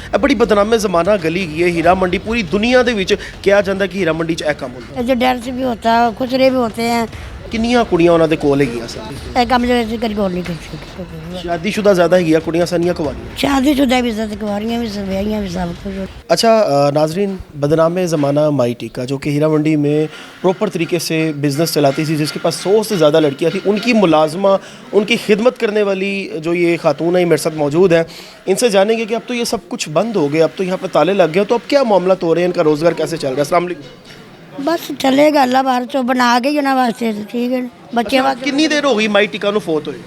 ਇਹ ਬੜੀ ਬਦਨਾਮੇ ਜ਼ਮਾਨਾ ਗਲੀ ਗਈ ਹੈ हीरा मंडी पूरी दुनिया ਦੇ ਵਿੱਚ ਕਿਹਾ ਜਾਂਦਾ ਕਿ हीरा मंडी 'ਚ ਇਹ ਕੰਮ ਹੁੰਦਾ। जो डांस भी होता है खुसरे भी होते हैं। ਕਿੰਨੀਆਂ ਕੁੜੀਆਂ ਉਹਨਾਂ ਦੇ ਕੋਲ ਹੈਗੀਆਂ ਸਨ? काम जो ऐसे कभी गौर नहीं कर ਸ਼ਾਦੀशुदा ਜ਼ਿਆਦਾ ਹੈਗੀਆਂ कुड़ियां ਸਾਨੀਆਂ ਕੁਆਰੀਆਂ। शादीशुदा भी सब कुंवारियां भी सब ब्याहियां भी सब कुछ। अच्छा नाजरीन, बदनाम ज़माना माई टीका जो कि हीरा मंडी में प्रॉपर तरीके से बिज़नेस चलाती थी, जिसके पास 100 से ज़्यादा लड़कियां थी, उनकी मुलाजमा उनकी खिदमत करने वाली जो ये खातून है ये मेरे साथ मौजूद है। इनसे जानेंगे कि अब तो ये सब कुछ बंद हो गया, अब तो यहाँ पे ताले लग गए, तो अब क्या मामला हो रहे हैं, इनका रोज़गार कैसे चल रहा है? अस्सलाम वालेकुम। बस चलेगा अल्लाह बाहर चो बना के ही उन्होंने वास्ते ठीक है बच्चे वास्ते। कितनी देर हो गई माई टीका नूं फोत होए?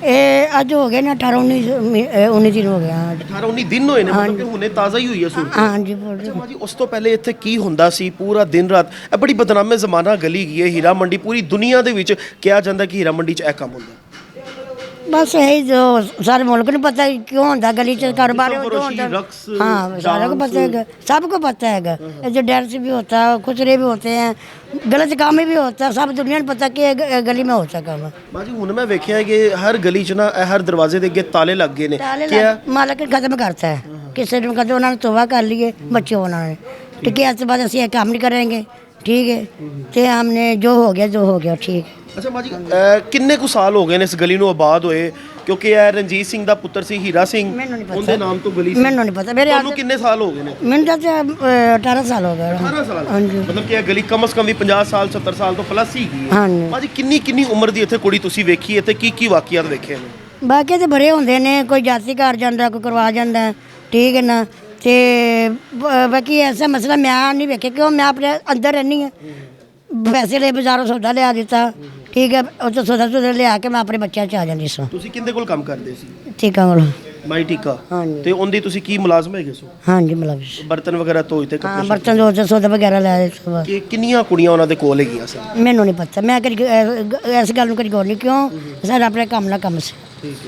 ये अज हो गए ना 18-19 दिन हो गया। 18-19 दिन ਹੋਏ ਨੇ, ਮਤਲਬ ਕਿ ਹੁਣੇ ਤਾਜ਼ਾ ਹੀ ਹੋਈ ਹੈ ਸੂਰਤ। हाँ जी बोल रहे ਅੱਛਾ ਜੀ, ਉਸ ਤੋਂ ਪਹਿਲੇ ਇੱਥੇ ਕੀ ਹੁੰਦਾ ਸੀ ਪੂਰਾ ਦਿਨ ਰਾਤ? ਇਹ ਬੜੀ ਬਦਨਾਮੇ ਜ਼ਮਾਨਾ ਗਲੀ ਗਈ ਹੈ ਹੀਰਾ ਮੰਡੀ ਪੂਰੀ ਦੁਨੀਆ ਦੇ ਵਿੱਚ ਕਿਹਾ ਜਾਂਦਾ ਕਿ ਹੀਰਾ ਮੰਡੀ 'ਚ ਇਹ ਕੰਮ ਹੁੰਦਾ। बस यही जो सारे मुल्क को पता है क्यों होता गली च कारोबार फरोशी, रक्स, हाँ सारा को पता है सबको पता है। जो डांस भी होता है खुसरे भी होते हैं गलत काम भी होता है सब दुनिया को पता कि ये गली में होता काम। ਬਾਜੀ ਹੁਣ ਮੈਂ ਵੇਖਿਆ ਹੈ ਕਿ ਹਰ ਗਲੀ 'ਚ ਨਾ ਇਹ ਹਰ ਦਰਵਾਜ਼ੇ ਦੇ ਅੱਗੇ ਤਾਲੇ ਲੱਗ ਗਏ ਨੇ। मालिक खत्म करता है किसी ने कहते उन्होंने तोबा कर लिए बच्चे उन्होंने ठीक है इसके बाद असं काम नहीं करेंगे ठीक है तो हमने जो हो गया ठीक है। ਅੱਛਾ ਬਾਜੀ, ਕਿੰਨੇ ਕੁ ਸਾਲ ਹੋ ਗਏ ਨੇ ਇਸ ਗਲੀ ਨੂੰ ਆਬਾਦ ਹੋਏ? ਕਿਉਂਕਿ ਇਹ ਰਣਜੀਤ ਸਿੰਘ ਦਾ ਪੁੱਤਰ ਸੀ ਹੀਰਾ ਸਿੰਘ, ਉਹਦੇ ਨਾਮ ਤੋਂ ਗਲੀ ਸੀ। ਮੈਨੂੰ ਨਹੀਂ ਪਤਾ ਮੇਰੇ ਤੁਹਾਨੂੰ ਕਿੰਨੇ ਸਾਲ ਹੋ ਗਏ ਨੇ? ਮੈਨੂੰ ਤਾਂ 18 ਸਾਲ ਹੋ ਗਏ। 18 ਸਾਲ? ਹਾਂਜੀ। ਮਤਲਬ ਕਿ ਇਹ ਗਲੀ ਕਮ ਸੇ ਕਮ ਵੀ 50 ਸਾਲ 70 ਸਾਲ ਤੋਂ ਪਲੱਸ ਹੀ ਗਈ ਹੈ। ਹਾਂਜੀ। ਬਾਜੀ ਕਿੰਨੀ ਉਮਰ ਦੀ ਇੱਥੇ ਕੁੜੀ ਤੁਸੀਂ ਵੇਖੀ ਹੈ ਤੇ ਕੀ ਵਾਕਿਆਤ ਵੇਖੇ ਨੇ? ਬਾਕੀ ਤੇ ਬੜੇ ਹੁੰਦੇ ਨੇ ਕੋਈ ਜਾਤੀ ਘਰ ਜਾਂਦਾ ਕੋਈ ਕਰਵਾ ਜਾਂਦਾ ਠੀਕ ਹੈ ਨਾ ਤੇ ਬਾਕੀ ਐਸਾ ਮਸਲਾ ਮੈਂ ਨਹੀਂ ਵੇਖਿਆ ਕਿਉਂ ਮੈਂ ਆਪਣੇ ਅੰਦਰ ਰਹਿੰਦੀ ਹਾਂ। ਪੈਸੇ ਲੈ ਬਾਜ਼ਾਰੋਂ ਸੌਦਾ ਲਿਆ ਦਿੱਤਾ ਠੀਕ ਹੈ ਉਹ ਤੋਂ ਸੌਦਾ ਲਿਆ ਕੇ ਮੈਂ ਆਪਣੇ ਬੱਚਿਆਂ 'ਚ ਆ ਜਾਂਦੀ ਸਾਂ। ਤੁਸੀਂ ਕਿੰਦੇ ਕੋਲ ਕੰਮ ਕਰਦੇ ਸੀ? ਠੀਕ ਆ ਕੋਲ ਮਾਈ ਟੀਕਾ। ਹਾਂਜੀ। ਤੇ ਉਹਦੀ ਤੁਸੀਂ ਕੀ ਮੁਲਾਜ਼ਮ ਹੈਗੇ ਸੋ? ਹਾਂਜੀ ਮਤਲਬ ਬਰਤਨ ਵਗੈਰਾ ਧੋਈ ਤੇ ਹਾਂ ਕੱਪੜੇ? ਬਰਤਨ ਦੋ ਸੌਦਾ ਵਗੈਰਾ ਲੈ ਦਿੱਤਾ। ਕਿ ਕਿੰਨੀਆਂ ਕੁੜੀਆਂ ਉਹਨਾਂ ਦੇ ਕੋਲ ਹੈਗੀਆਂ ਸਨ? ਮੈਨੂੰ ਨਹੀਂ ਪਤਾ ਮੈਂ ਕਦੀ ਇਸ ਗੱਲ ਨੂੰ ਕਦੀ ਗੌਰ ਨਹੀਂ ਕਿਉਂ ਸਾਡਾ ਆਪਣੇ ਕੰਮ ਨਾਲ ਕੰਮ ਸੀ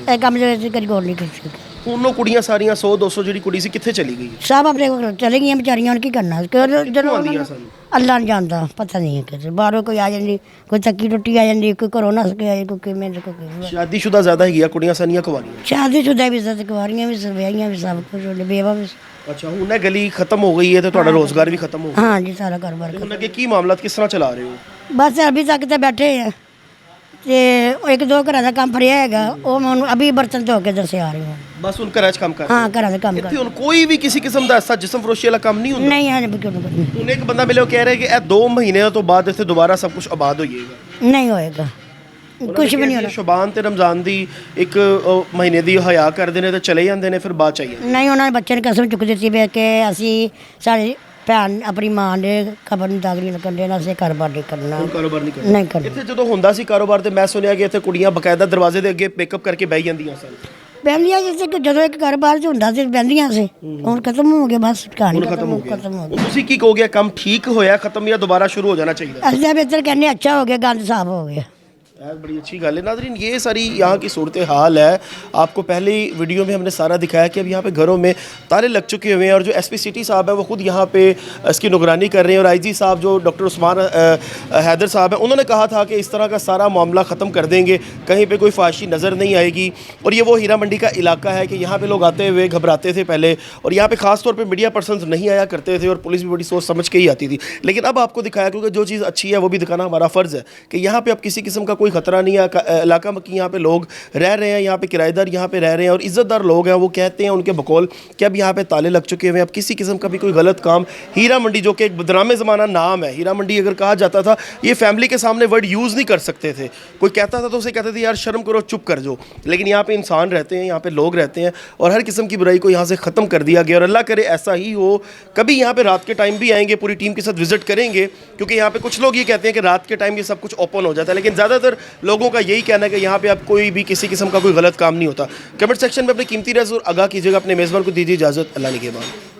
ਇਹ ਕੰਮ ਦੇ ਵਿੱਚ ਕਦੀ ਗੌਰ ਨਹੀਂ ਕੀਤੀ। ਹੁਣ ਉਹ ਕੁੜੀਆਂ ਸਾਰੀਆਂ 100-200 ਜਿਹੜੀ ਕੁੜੀ ਸੀ ਕਿੱਥੇ ਚਲੀ ਗਈ? ਸਭ ਆਪਣੇ ਕੋਲ ਚਲੇ ਗਈਆਂ ਵਿਚਾਰੀਆਂ ਹੁਣ ਕੀ ਕਰਨਾ ਜਦੋਂ ਆਉਂਦੀਆਂ ਸਨ? ਅੱਲਾ ਨਹੀਂ ਜਾਣਦਾ ਪਤਾ ਨਹੀਂ ਹੈ ਕਿ ਬਾਹਰੋਂ ਕੋਈ ਆ ਜਾਂਦੀ ਕੋਈ ਤੱਕੀ ਟੁੱਟੀ ਆ ਜਾਂਦੀ ਕੋਈ ਘਰੋਂ ਨਸ ਕੇ ਆਏ ਕੋਈ ਕਿਵੇਂ ਕੋਈ ਕਿਵੇਂ। ਸ਼ਾਦੀशुदा ਜ਼ਿਆਦਾ ਹੈਗੀਆਂ ਕੁੜੀਆਂ ਸਾਨੀਆਂ ਕੁਆਰੀਆਂ? शादीशुदा भी सब कुंवारियां भी सब ब्याहियां भी सब कुछ बेवा भी। ਅੱਛਾ, ਹੁਣ ਇਹ ਗਲੀ ਖਤਮ ਹੋ ਗਈ ਹੈ ਤੇ ਤੁਹਾਡਾ ਰੋਜ਼ਗਾਰ ਵੀ ਖਤਮ ਹੋ ਗਿਆ। हाँ जी सारा कारोबार ਹੁਣ ਅੱਗੇ ਕੀ ਮਾਮਲਾ ਕਿਸ ਤਰ੍ਹਾਂ ਚਲਾ ਰਹੇ ਹੋ? बस अभी तक तो बैठे हैं ਤੇ ਇੱਕ ਦੋ ਘਰਾਂ ਦਾ ਕੰਮ ਫੜਿਆ ਹੈਗਾ ਉਹ ਮੈਂ ਉਹਨੂੰ ਅਭੀ ਬਰਤਨ ਧੋ ਕੇ ਦੱਸਿਆ ਆ ਰਹੀ ਹਾਂ। ਬਸ ਹੁਣ ਘਰਾਂ 'ਚ ਕੰਮ ਕਰ? ਹਾਂ ਘਰਾਂ ਦਾ ਕੰਮ ਇੱਥੇ ਹੁਣ ਕੋਈ ਵੀ ਕਿਸੇ ਕਿਸਮ ਦਾ ਐਸਾ ਜਿਸਮ ਫਰੋਸ਼ੀ ਵਾਲਾ ਕੰਮ ਨਹੀਂ ਹੁੰਦਾ? ਨਹੀਂ ਹਾਂ ਜੀ ਕਿਉਂ ਨਹੀਂ ਹੁਣ ਇੱਕ ਬੰਦਾ ਮਿਲਿਆ ਉਹ ਕਹਿ ਰਿਹਾ ਕਿ ਇਹ 2 ਮਹੀਨਿਆਂ ਤੋਂ ਬਾਅਦ ਇੱਥੇ ਦੁਬਾਰਾ ਸਭ ਕੁਝ ਆਬਾਦ ਹੋ ਜਾਏਗਾ। ਨਹੀਂ ਹੋਏਗਾ ਕੁਝ ਵੀ ਨਹੀਂ ਹੋਣਾ। ਸ਼ਬਾਨ ਤੇ ਰਮਜ਼ਾਨ ਦੀ ਇੱਕ ਮਹੀਨੇ ਦੀ ਹਯਾ ਕਰਦੇ ਨੇ ਤੇ ਚਲੇ ਜਾਂਦੇ ਨੇ ਫਿਰ ਬਾਅਦ ਚ ਆਈਏ। ਨਹੀਂ ਉਹਨਾਂ ਨੇ ਬੱਚੇ ਨੇ ਕਸਮ ਚੁੱਕ ਦਿੱਤੀ ਵੀ ਕਿ ਅਸੀਂ ਸਾਡੀ ਭੈਣ ਆਪਣੀ ਮਾਂ ਦੇ ਖਬਰ ਨੂੰ ਦਾਗਰੀ ਨਾ ਕਰਨ ਦੇਣਾ ਅਸੀਂ ਕਾਰੋਬਾਰ ਨਹੀਂ ਕਰਨਾ। ਕਾਰੋਬਾਰ ਨਹੀਂ ਕਰਨਾ? ਨਹੀਂ ਕਰਨਾ। ਇੱਥੇ ਜਦੋਂ ਹੁੰਦਾ ਸੀ ਕਾਰੋਬਾਰ ਤੇ ਮੈਂ ਸੁਣਿਆ ਕਿ ਇੱਥੇ ਕੁੜੀਆਂ ਬਕਾਇਦਾ ਦਰਵਾਜ਼ੇ ਦੇ ਅੱਗੇ ਮੇਕਅਪ ਕਰਕੇ ਬਹਿ ਜਾਂਦੀਆਂ ਸਨ। ਬਹਿੰਦੀਆਂ ਜਿਵੇਂ ਕਿ ਜਦੋਂ ਇੱਕ ਕਾਰੋਬਾਰ 'ਚ ਹੁੰਦਾ ਸੀ ਬਹਿੰਦੀਆਂ ਸੀ ਹੁਣ ਖਤਮ ਹੋ ਗਿਆ ਬਸ ਕਹਾਣੀ ਖਤਮ ਹੋ ਗਿਆ। ਹੁਣ ਤੁਸੀਂ ਕੀ ਕਹੋਗੇ, ਕੰਮ ਠੀਕ ਹੋਇਆ ਖਤਮ ਜਾਂ ਦੁਬਾਰਾ ਸ਼ੁਰੂ ਹੋ ਜਾਣਾ चाहिए? ਅਸੀਂ ਤਾਂ ਬਿਹਤਰ ਕਹਿੰਦੇ ਅੱਛਾ ਹੋ ਗਿਆ गंद साफ हो गया। बड़ी अच्छी गल है। नाज़रीन, ये सारी यहाँ की सूरत हाल है। आपको पहले ही वीडियो में हमने सारा दिखाया कि अब यहाँ पे घरों में ताले लग चुके हुए हैं और जो एसपी सिटी साहब है वो खुद यहाँ पे इसकी निगरानी कर रहे हैं और आईजी साहब जो डॉक्टर उस्मान हैदर साहब हैं उन्होंने कहा था कि इस तरह का सारा मामला ख़त्म कर देंगे, कहीं पे कोई फाशी नज़र नहीं आएगी। और ये वो हीरा मंडी का इलाका है कि यहाँ पे लोग आते हुए घबराते थे पहले और यहाँ पे ख़ास तौर पर मीडिया पर्सनस नहीं आया करते थे और पुलिस भी बड़ी सोच समझ के ही आती थी। लेकिन अब आपको दिखाया क्योंकि जो चीज़ अच्छी है वो भी दिखाना हमारा फ़र्ज़ है कि यहाँ पर अब किसी किस्म का कोई ख़तरा नहीं है। इलाका में कि यहाँ पे लोग रह रहे हैं, यहाँ पे किराएदार यहाँ पे रह रहे हैं और इज़्ज़तदार लोग हैं, वो कहते हैं उनके बकौल कि अब यहाँ पे ताले लग चुके हुए हैं। अब किसी किस्म का भी कोई गलत काम हीरा मंडी जो कि एक बदनामे ज़माना नाम है हीरा मंडी अगर कहा जाता था ये फैमिली के सामने वर्ड यूज़ नहीं कर सकते थे। कोई कहता था तो उसे कहते थे यार शर्म करो चुप कर जो। लेकिन यहाँ पे इंसान रहते हैं, यहाँ पे लोग रहते हैं और हर किस्म की बुराई को यहाँ से ख़त्म कर दिया गया और अल्लाह करे ऐसा ही हो। कभी यहाँ पे रात के टाइम भी आएंगे, पूरी टीम के साथ विज़िट करेंगे क्योंकि यहाँ पे कुछ लोग ये कहते हैं कि रात के टाइम ये सब कुछ ओपन हो जाता है, लेकिन ज़्यादातर लोगों का यही कहना है कि यहाँ पे अब कोई भी किसी किस्म का कोई गलत काम नहीं होता। कमेंट सेक्शन में अपनी कीमती राय ज़रूर आगाह कीजिएगा। अपने मेज़बान को दीजिए इजाज़त। अल्लाह निगहबान।